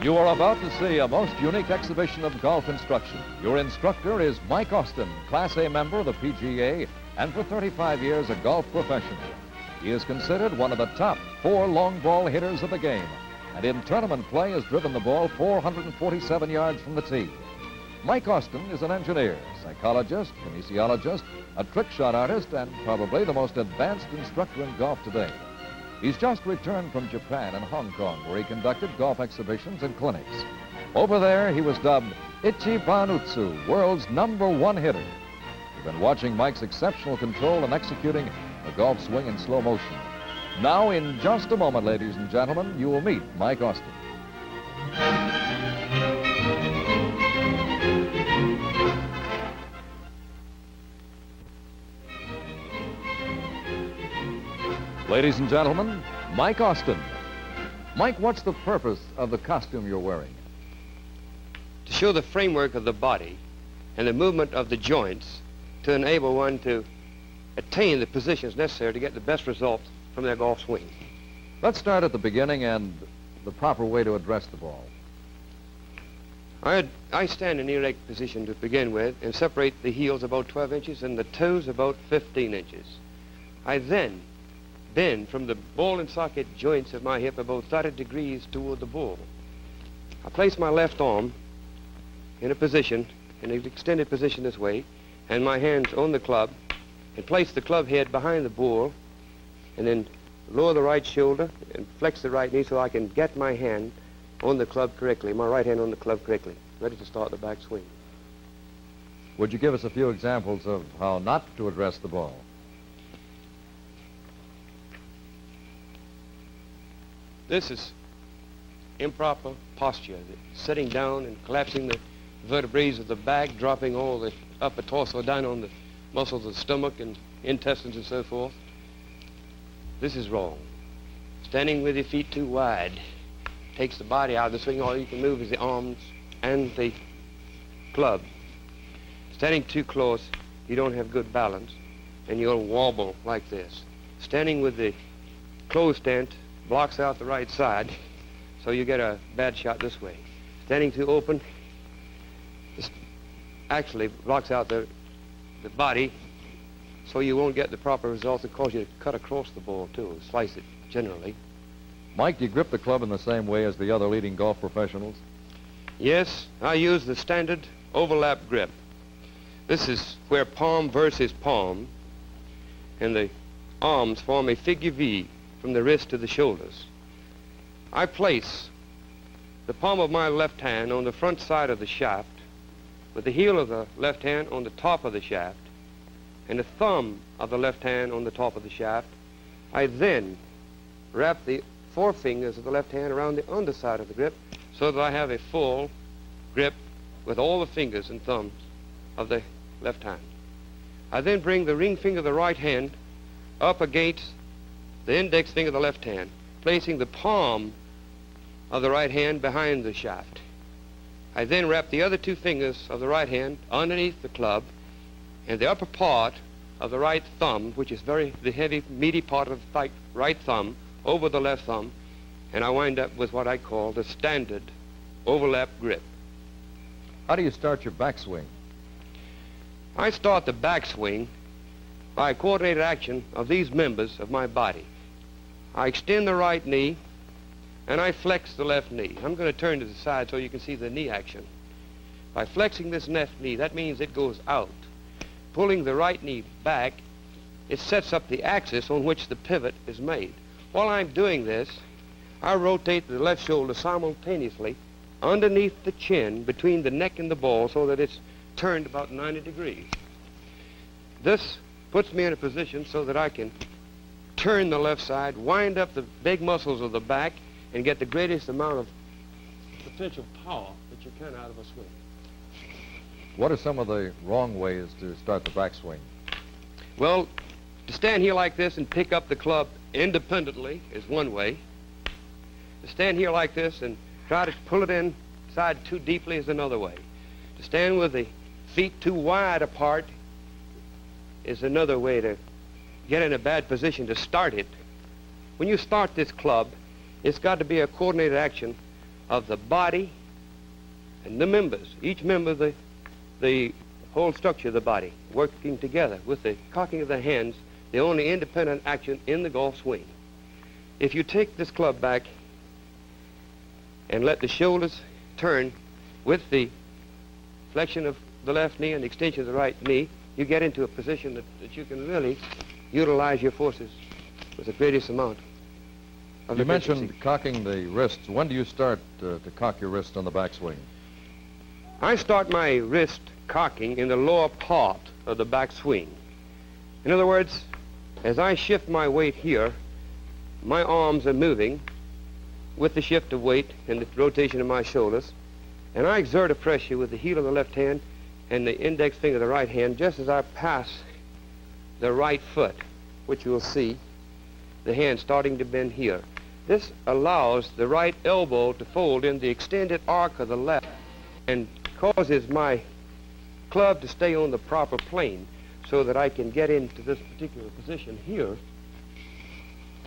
You are about to see a most unique exhibition of golf instruction. Your instructor is Mike Austin, Class A member of the PGA, and for 35 years a golf professional. He is considered one of the top 4 long ball hitters of the game, and in tournament play has driven the ball 447 yards from the tee. Mike Austin is an engineer, psychologist, kinesiologist, a trick shot artist, and probably the most advanced instructor in golf today. He's just returned from Japan and Hong Kong, where he conducted golf exhibitions and clinics. Over there, he was dubbed Ichiban Utsu, world's #1 hitter. You've been watching Mike's exceptional control in executing the golf swing in slow motion. Now, in just a moment, ladies and gentlemen, you will meet Mike Austin. Ladies and gentlemen, Mike Austin. Mike, what's the purpose of the costume you're wearing? To show the framework of the body and the movement of the joints to enable one to attain the positions necessary to get the best results from their golf swing. Let's start at the beginning and the proper way to address the ball. I stand in erect position to begin with and separate the heels about 12 inches and the toes about 15 inches. I then bend from the ball and socket joints of my hip about 30 degrees toward the ball. I place my left arm in a position, in an extended position this way, and my hands on the club, and place the club head behind the ball, and then lower the right shoulder and flex the right knee so I can get my hand on the club correctly, my right hand on the club correctly, ready to start the back swing. Would you give us a few examples of how not to address the ball? This is improper posture, sitting down and collapsing the vertebrae of the back, dropping all the upper torso down on the muscles of the stomach and intestines and so forth. This is wrong. Standing with your feet too wide takes the body out of the swing. All you can move is the arms and the club. Standing too close, you don't have good balance, and you'll wobble like this. Standing with the closed stance blocks out the right side, so you get a bad shot this way. Standing too open, this actually blocks out the body, so you won't get the proper results. It causes you to cut across the ball, too, slice it, generally. Mike, do you grip the club in the same way as the other leading golf professionals? Yes, I use the standard overlap grip. This is where palm versus palm, and the arms form a figure V from the wrist to the shoulders. I place the palm of my left hand on the front side of the shaft, with the heel of the left hand on the top of the shaft, and the thumb of the left hand on the top of the shaft. I then wrap the forefingers of the left hand around the underside of the grip so that I have a full grip with all the fingers and thumbs of the left hand. I then bring the ring finger of the right hand up against the index finger of the left hand, placing the palm of the right hand behind the shaft. I then wrap the other 2 fingers of the right hand underneath the club and the upper part of the right thumb, which is the heavy, meaty part of the right thumb, over the left thumb, and I wind up with what I call the standard overlap grip. How do you start your backswing? I start the backswing by a coordinated action of these members of my body. I extend the right knee, and I flex the left knee. I'm going to turn to the side so you can see the knee action. By flexing this left knee, that means it goes out. Pulling the right knee back, it sets up the axis on which the pivot is made. While I'm doing this, I rotate the left shoulder simultaneously underneath the chin between the neck and the ball so that it's turned about 90 degrees. This puts me in a position so that I can turn the left side, wind up the big muscles of the back, and get the greatest amount of potential power that you can out of a swing. What are some of the wrong ways to start the backswing? Well, to stand here like this and pick up the club independently is one way. To stand here like this and try to pull it inside too deeply is another way. To stand with the feet too wide apart is another way to get in a bad position to start it. When you start this club, it's got to be a coordinated action of the body and the members, each member of the whole structure of the body, working together with the cocking of the hands, the only independent action in the golf swing. If you take this club back and let the shoulders turn with the flexion of the left knee and the extension of the right knee, you get into a position that you can really utilize your forces with the greatest amount of You efficiency. mentioned cocking the wrists. When do you start to cock your wrist on the backswing? I start my wrist cocking in the lower part of the back swing. In other words, as I shift my weight here, my arms are moving with the shift of weight and the rotation of my shoulders, and I exert a pressure with the heel of the left hand and the index finger of the right hand just as I pass the right foot, which you will see the hand starting to bend here. This allows the right elbow to fold in the extended arc of the left and causes my club to stay on the proper plane so that I can get into this particular position here.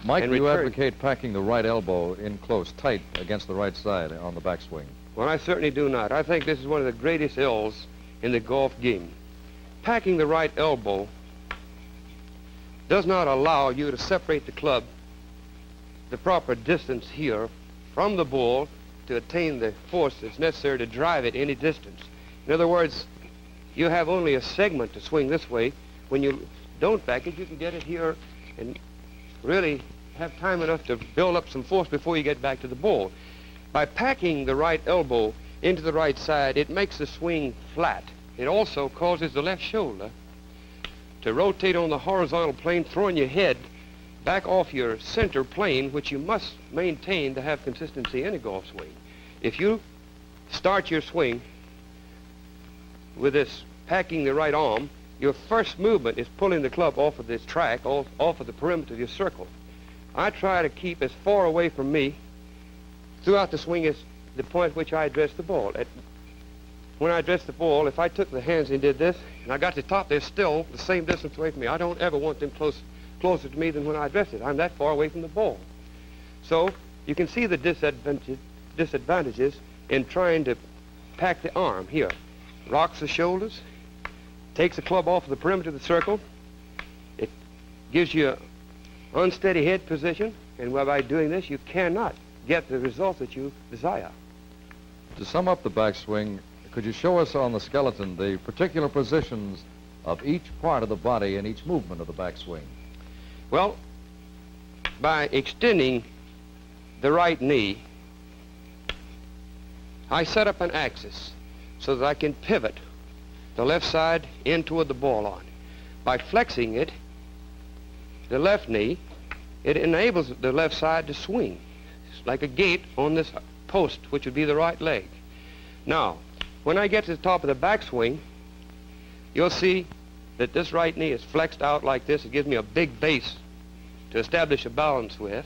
Mike, and do you return. advocate packing the right elbow in close, tight against the right side on the backswing? Well, I certainly do not. I think this is one of the greatest ills in the golf game. Packing the right elbow does not allow you to separate the club the proper distance here from the ball to attain the force that's necessary to drive it any distance. In other words, you have only a segment to swing this way. When you don't pack it, you can get it here and really have time enough to build up some force before you get back to the ball. By packing the right elbow into the right side, it makes the swing flat. It also causes the left shoulder to rotate on the horizontal plane, throwing your head back off your center plane, which you must maintain to have consistency in a golf swing. If you start your swing with this packing the right arm, your first movement is pulling the club off of this track, off of the perimeter of your circle. I try to keep as far away from me throughout the swing as the point at which I address the ball. When I address the ball, if I took the hands and did this, and I got to the top, they're still the same distance away from me. I don't ever want them closer to me than when I address it. I'm that far away from the ball. So you can see the disadvantages in trying to pack the arm here. Rocks the shoulders, takes the club off of the perimeter of the circle. It gives you an unsteady head position, and by doing this, you cannot get the results that you desire. To sum up the backswing, could you show us on the skeleton the particular positions of each part of the body in each movement of the backswing? Well, by extending the right knee, I set up an axis so that I can pivot the left side in toward the ball on. By flexing it, the left knee, it enables the left side to swing. It's like a gate on this post, which would be the right leg. Now, when I get to the top of the backswing, you'll see that this right knee is flexed out like this. It gives me a big base to establish a balance with.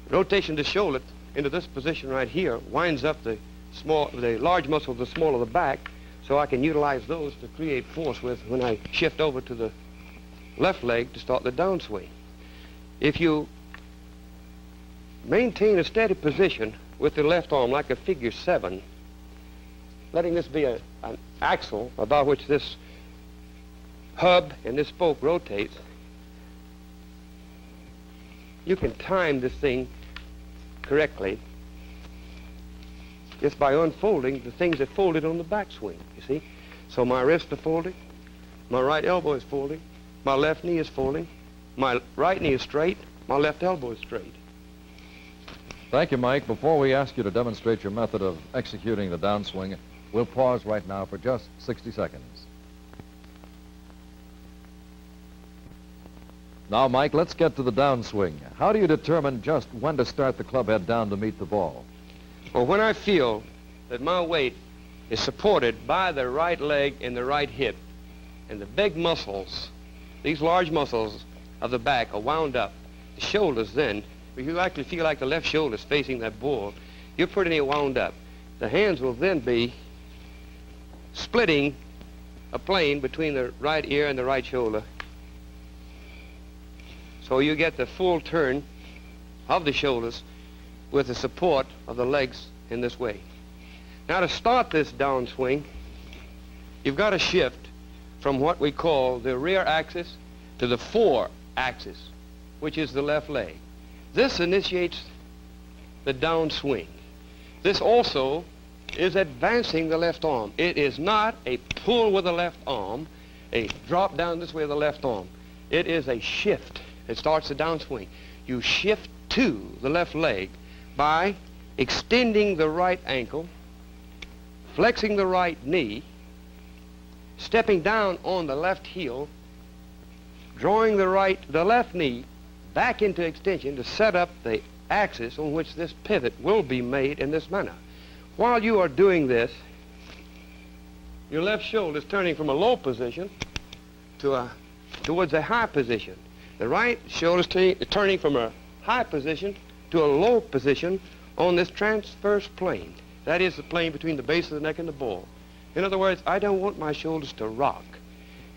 Rotation of the shoulder into this position right here winds up the large muscles of the small of the back, so I can utilize those to create force with when I shift over to the left leg to start the downswing. If you maintain a steady position with the left arm like a figure 7, letting this be an axle about which this hub and this spoke rotates, you can time this thing correctly just by unfolding the things that folded on the backswing, you see. So my wrists are folding, my right elbow is folding, my left knee is folding, my right knee is straight, my left elbow is straight. Thank you, Mike. Before we ask you to demonstrate your method of executing the downswing, we'll pause right now for just 60 seconds. Now, Mike, let's get to the downswing. How do you determine just when to start the club head down to meet the ball? Well, when I feel that my weight is supported by the right leg and the right hip, and the big muscles, these large muscles of the back are wound up, the shoulders then, if you actually feel like the left shoulder is facing that ball, you're pretty near wound up. The hands will then be splitting a plane between the right ear and the right shoulder. So you get the full turn of the shoulders with the support of the legs in this way. Now to start this downswing, you've got to shift from what we call the rear axis to the fore axis, which is the left leg. This initiates the downswing. This also is advancing the left arm. It is not a pull with the left arm, a drop down this way with the left arm. It is a shift. It starts the downswing. You shift to the left leg by extending the right ankle, flexing the right knee, stepping down on the left heel, drawing the left knee back into extension to set up the axis on which this pivot will be made in this manner. While you are doing this, your left shoulder is turning from a low position towards a high position. The right shoulder is turning from a high position to a low position on this transverse plane. That is the plane between the base of the neck and the ball. In other words, I don't want my shoulders to rock.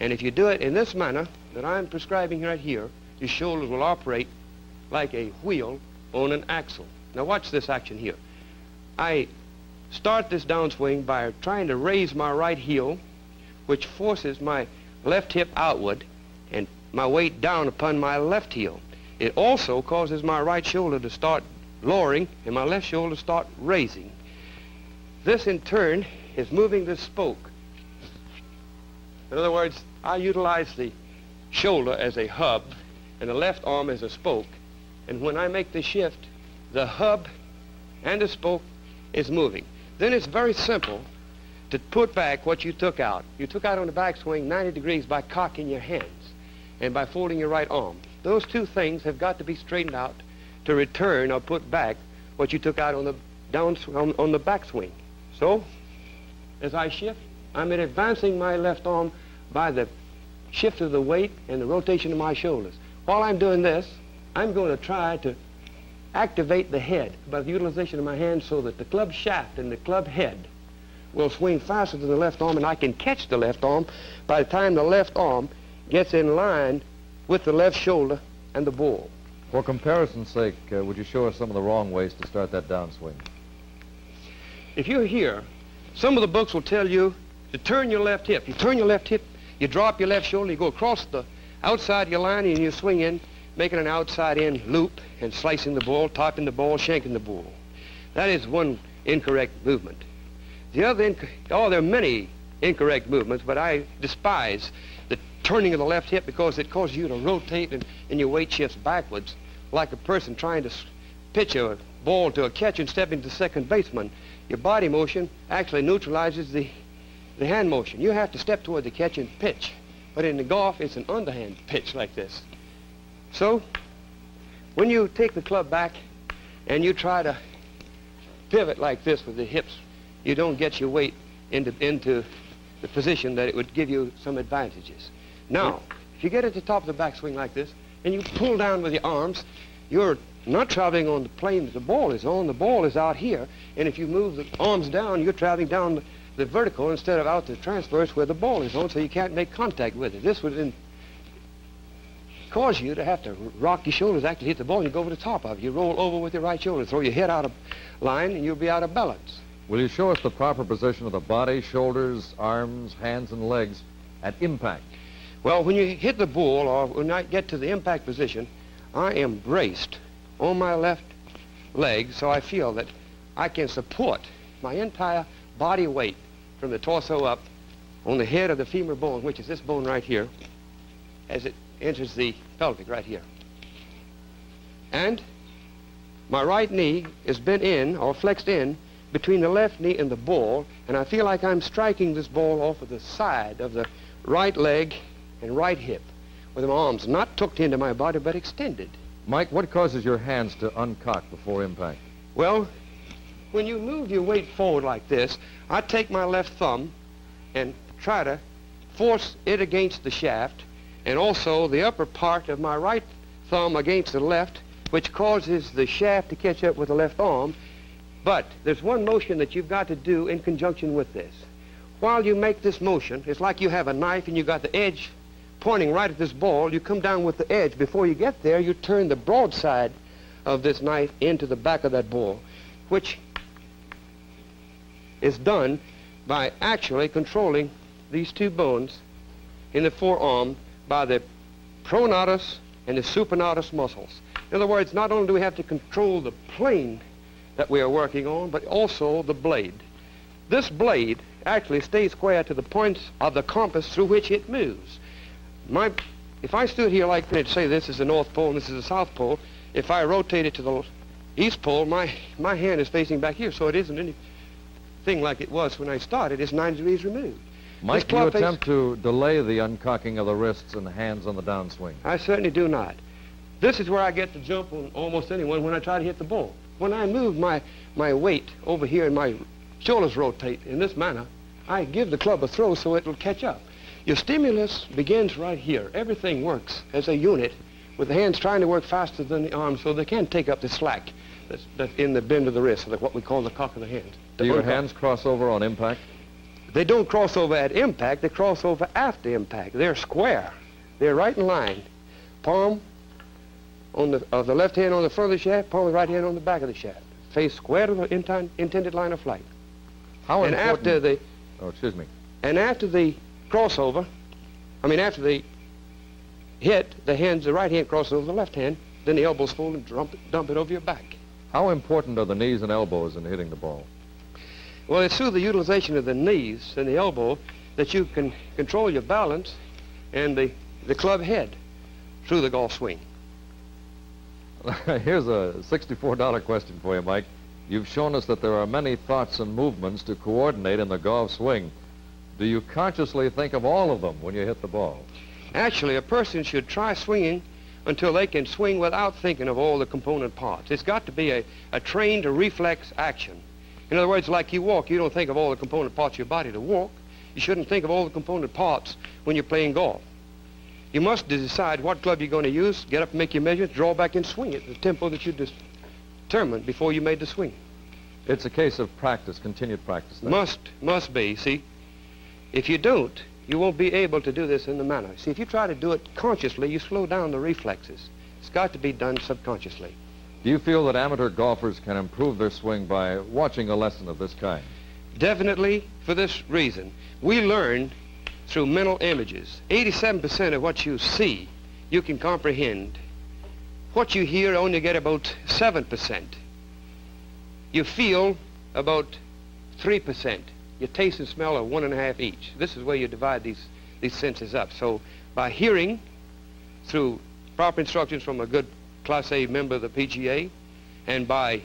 And if you do it in this manner that I'm prescribing right here, your shoulders will operate like a wheel on an axle. Now watch this action here. I start this downswing by trying to raise my right heel, which forces my left hip outward and my weight down upon my left heel. It also causes my right shoulder to start lowering and my left shoulder to start raising. This in turn is moving this spoke. In other words, I utilize the shoulder as a hub and the left arm as a spoke. And when I make the shift, the hub and the spoke is moving. Then it's very simple to put back what you took out. You took out on the backswing 90 degrees by cocking your hands and by folding your right arm. Those two things have got to be straightened out to return or put back what you took out on the on the backswing. So, as I shift, I'm advancing my left arm by the shift of the weight and the rotation of my shoulders. While I'm doing this, I'm going to try to activate the head by the utilization of my hands so that the club shaft and the club head will swing faster than the left arm, and I can catch the left arm by the time the left arm gets in line with the left shoulder and the ball. For comparison's sake, would you show us some of the wrong ways to start that downswing? If you're here, some of the books will tell you to turn your left hip. You turn your left hip, you drop your left shoulder, you go across the outside of your line, and you swing in, making an outside-in loop and slicing the ball, topping the ball, shanking the ball. That is one incorrect movement. The other, there are many incorrect movements, but I despise the turning of the left hip because it causes you to rotate and your weight shifts backwards like a person trying to pitch a ball to a catcher and step into second baseman. Your body motion actually neutralizes the hand motion. You have to step toward the catcher and pitch. But in the golf, it's an underhand pitch like this. So, when you take the club back and you try to pivot like this with the hips, you don't get your weight into the position that it would give you some advantages. Now, if you get at the top of the backswing like this, and you pull down with your arms, you're not traveling on the plane that the ball is on. The ball is out here, and if you move the arms down, you're traveling down the vertical instead of out the transverse where the ball is on, so you can't make contact with it. This would then cause you to have to rock your shoulders, actually hit the ball, and you go over the top of it. You roll over with your right shoulder, throw your head out of line, and you'll be out of balance. Will you show us the proper position of the body, shoulders, arms, hands, and legs at impact? Well, when you hit the ball, or when I get to the impact position, I am braced on my left leg, so I feel that I can support my entire body weight from the torso up on the head of the femur bone, which is this bone right here, as it enters the pelvic right here. And my right knee is bent in or flexed in between the left knee and the ball, and I feel like I'm striking this ball off of the side of the right leg and right hip with my arms not tucked into my body but extended. Mike, what causes your hands to uncock before impact? Well, when you move your weight forward like this, I take my left thumb and try to force it against the shaft, and also the upper part of my right thumb against the left, which causes the shaft to catch up with the left arm. But there's one motion that you've got to do in conjunction with this. While you make this motion, it's like you have a knife and you got the edge pointing right at this ball. You come down with the edge. Before you get there, you turn the broadside of this knife into the back of that ball, which is done by actually controlling these two bones in the forearm by the pronatus and the supinatus muscles. In other words, not only do we have to control the plane that we are working on, but also the blade. This blade actually stays square to the points of the compass through which it moves. If I stood here like this, say this is the North Pole and this is the South Pole, if I rotate it to the East Pole, my hand is facing back here, so it isn't anything like it was when I started. It's 90 degrees removed. Mike, do you attempt to delay the uncocking of the wrists and the hands on the downswing? I certainly do not. This is where I get the jump on almost anyone when I try to hit the ball. When I move my weight over here and my shoulders rotate in this manner, I give the club a throw so it will catch up. Your stimulus begins right here. Everything works as a unit with the hands trying to work faster than the arms so they can take up the slack that's in the bend of the wrist, or what we call the cock of the hand. Do your hands cross over on impact? They don't cross over at impact, they cross over after impact. They're square. They're right in line. Palm of the left hand on the front of the shaft, palm of the right hand on the back of the shaft. Face square to the intended line of flight. How and important... after the... Oh, excuse me. And after the crossover, after the hit, the right hand crosses over the left hand, then the elbows fold and dump it over your back. How important are the knees and elbows in hitting the ball? Well, it's through the utilization of the knees and the elbow that you can control your balance and the club head through the golf swing. Here's a $64 question for you, Mike. You've shown us that there are many thoughts and movements to coordinate in the golf swing. Do you consciously think of all of them when you hit the ball? Actually, a person should try swinging until they can swing without thinking of all the component parts. It's got to be a trained reflex action. In other words, like you walk, you don't think of all the component parts of your body to walk. You shouldn't think of all the component parts when you're playing golf. You must decide what club you're going to use, get up and make your measurements, draw back and swing it, the tempo that you determined before you made the swing. It's a case of practice, continued practice. Then. Must be. See, if you don't, you won't be able to do this in the manner. See, if you try to do it consciously, you slow down the reflexes. It's got to be done subconsciously. Do you feel that amateur golfers can improve their swing by watching a lesson of this kind? Definitely, for this reason. We learn through mental images. 87% of what you see, you can comprehend. What you hear, only get about 7%. You feel about 3%. Your taste and smell are 1.5 each. This is where you divide these senses up. So by hearing, through proper instructions from a good Class A member of the PGA, and by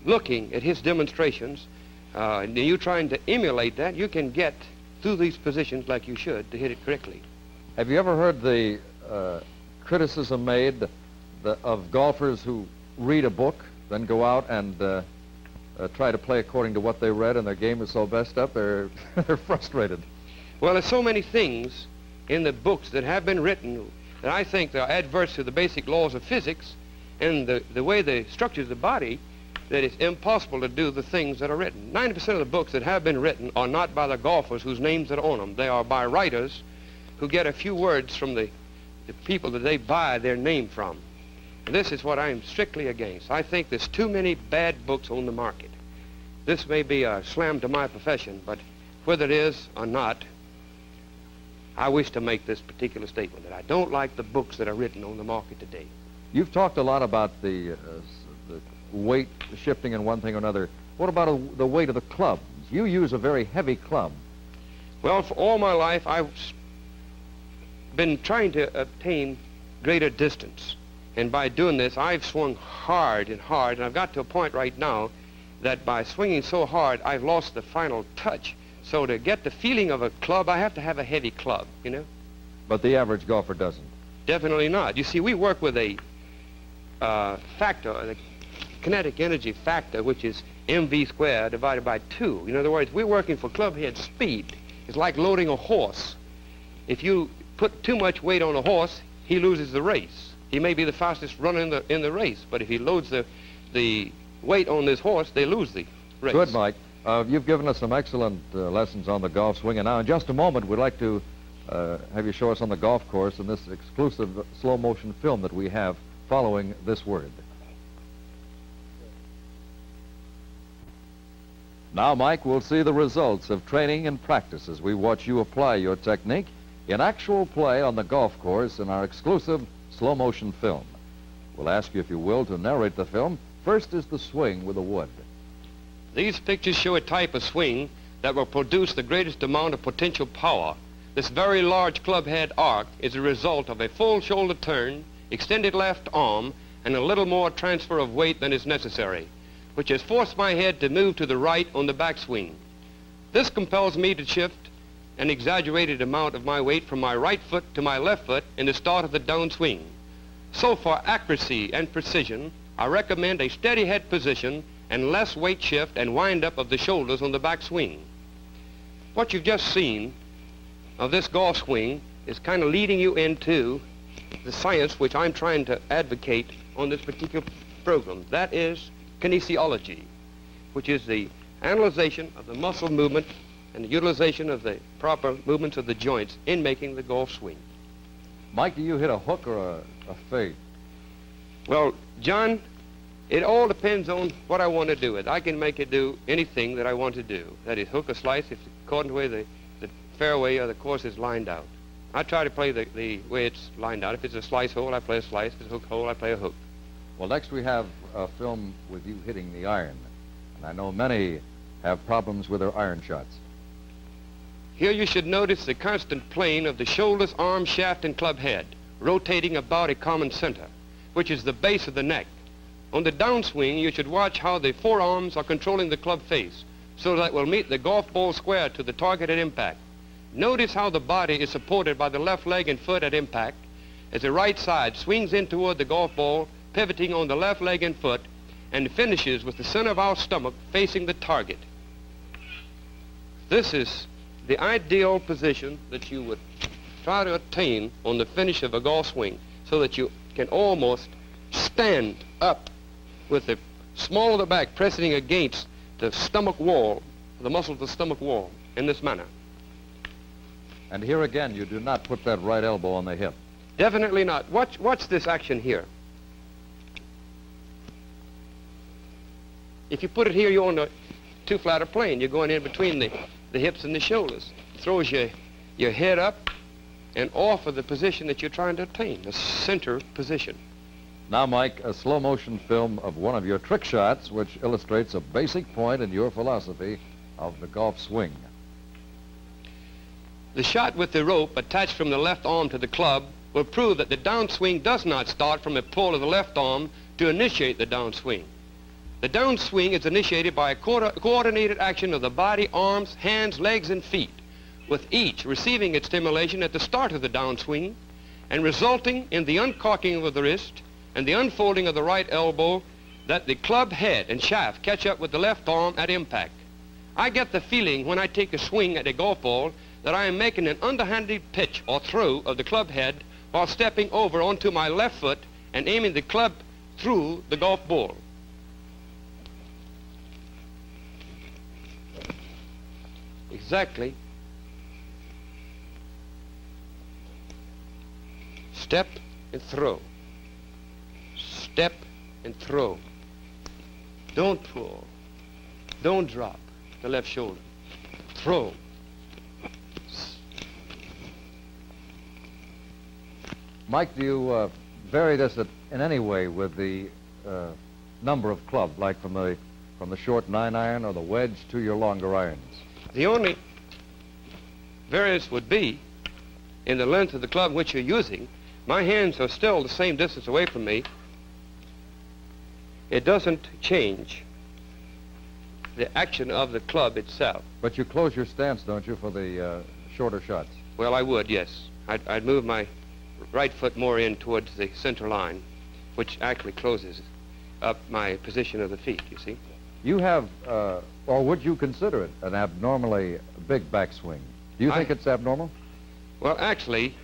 looking at his demonstrations, and you trying to emulate that, you can get through these positions like you should to hit it correctly. Have you ever heard the criticism made of golfers who read a book, then go out and try to play according to what they read, and their game is so messed up, they're frustrated? Well, there's so many things in the books that have been written that I think they are adverse to the basic laws of physics and the way they structure the body, that it's impossible to do the things that are written. 90% of the books that have been written are not by the golfers whose names are on them. They are by writers who get a few words from the people that they buy their name from. And this is what I am strictly against. I think there's too many bad books on the market. This may be a slam to my profession, but whether it is or not, I wish to make this particular statement, that I don't like the books that are written on the market today. You've talked a lot about the weight shifting in one thing or another. What about the weight of the clubs? You use a very heavy club. Well, for all my life, I've been trying to obtain greater distance. And by doing this, I've swung hard, and I've got to a point right now that by swinging so hard, I've lost the final touch. So to get the feeling of a club, I have to have a heavy club, you know? But the average golfer doesn't. Definitely not. You see, we work with a factor, the kinetic energy factor, which is mv squared divided by 2. In other words, we're working for club head speed. It's like loading a horse. If you put too much weight on a horse, he loses the race. He may be the fastest runner in the race, but if he loads the weight on this horse, they lose the race. Good, Mike. You've given us some excellent lessons on the golf swing, and now in just a moment we'd like to have you show us on the golf course in this exclusive slow motion film that we have following this word. Now, Mike, we'll see the results of training and practice as we watch you apply your technique in actual play on the golf course in our exclusive slow-motion film. We'll ask you, if you will, to narrate the film. First is the swing with the wood. These pictures show a type of swing that will produce the greatest amount of potential power. This very large club head arc is a result of a full shoulder turn, extended left arm, and a little more transfer of weight than is necessary, which has forced my head to move to the right on the backswing. This compels me to shift an exaggerated amount of my weight from my right foot to my left foot in the start of the downswing. So for accuracy and precision, I recommend a steady head position and less weight shift and wind up of the shoulders on the backswing. What you've just seen of this golf swing is kind of leading you into the science which I'm trying to advocate on this particular program. That is kinesiology, which is the analyzation of the muscle movement and the utilization of the proper movements of the joints in making the golf swing. Mike, do you hit a hook or a fade? Well, John, it all depends on what I want to do with it. I can make it do anything that I want to do. That is, hook or slice, if according to the way the fairway or the course is lined out. I try to play the way it's lined out. If it's a slice hole, I play a slice. If it's a hook hole, I play a hook. Well, next we have a film with you hitting the iron. And I know many have problems with their iron shots. Here you should notice the constant plane of the shoulders, arm, shaft, and club head, rotating about a common center, which is the base of the neck. On the downswing, you should watch how the forearms are controlling the club face, so that it will meet the golf ball square to the target at impact. Notice how the body is supported by the left leg and foot at impact, as the right side swings in toward the golf ball, pivoting on the left leg and foot, and finishes with the center of our stomach facing the target. This is the ideal position that you would try to attain on the finish of a golf swing, so that you can almost stand up with the small of the back pressing against the stomach wall, the muscle of the stomach wall, in this manner. And here again, you do not put that right elbow on the hip. Definitely not. Watch this action here. If you put it here, you're on a too flat a plane. You're going in between the hips and the shoulders. It throws your head up and off of the position that you're trying to attain, the center position. Now, Mike, a slow-motion film of one of your trick shots, which illustrates a basic point in your philosophy of the golf swing. The shot with the rope attached from the left arm to the club will prove that the downswing does not start from a pull of the left arm to initiate the downswing. The downswing is initiated by a coordinated action of the body, arms, hands, legs, and feet, with each receiving its stimulation at the start of the downswing and resulting in the uncorking of the wrist and the unfolding of the right elbow, that the club head and shaft catch up with the left arm at impact. I get the feeling when I take a swing at a golf ball that I am making an underhanded pitch or throw of the club head while stepping over onto my left foot and aiming the club through the golf ball. Exactly. Step and throw. Step and throw. Don't pull. Don't drop the left shoulder. Throw. Mike, do you vary this in any way with the number of club, like from the short 9-iron or the wedge to your longer irons? The only variance would be in the length of the club which you're using. My hands are still the same distance away from me. It doesn't change the action of the club itself. But you close your stance, don't you, for the shorter shots? Well, I would, yes. I'd move my right foot more in towards the center line, which actually closes up my position of the feet, you see. You have, or would you consider it an abnormally big backswing? Do you think it's abnormal? Well, actually,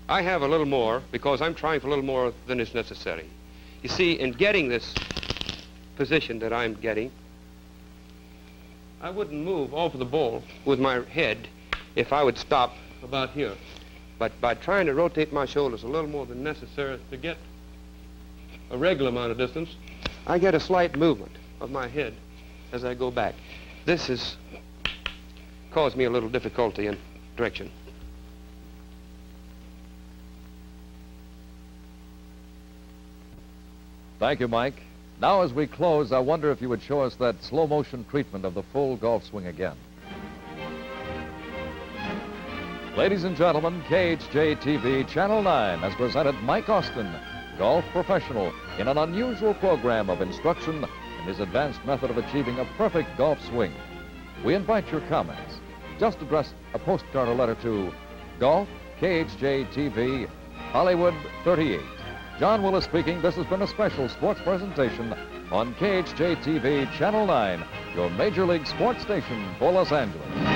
I have a little more because I'm trying for a little more than is necessary. You see, in getting this position that I'm getting, I wouldn't move off of the ball with my head if I would stop about here. But by trying to rotate my shoulders a little more than necessary to get a regular amount of distance, I get a slight movement of my head as I go back. This has caused me a little difficulty in direction. Thank you, Mike. Now, as we close, I wonder if you would show us that slow motion treatment of the full golf swing again. Ladies and gentlemen, KHJ-TV Channel 9 has presented Mike Austin, golf professional, in an unusual program of instruction in his advanced method of achieving a perfect golf swing. We invite your comments. Just address a postcard or letter to Golf, KHJ-TV, Hollywood 38. John Willis speaking. This has been a special sports presentation on KHJ-TV Channel 9, your Major League Sports station for Los Angeles.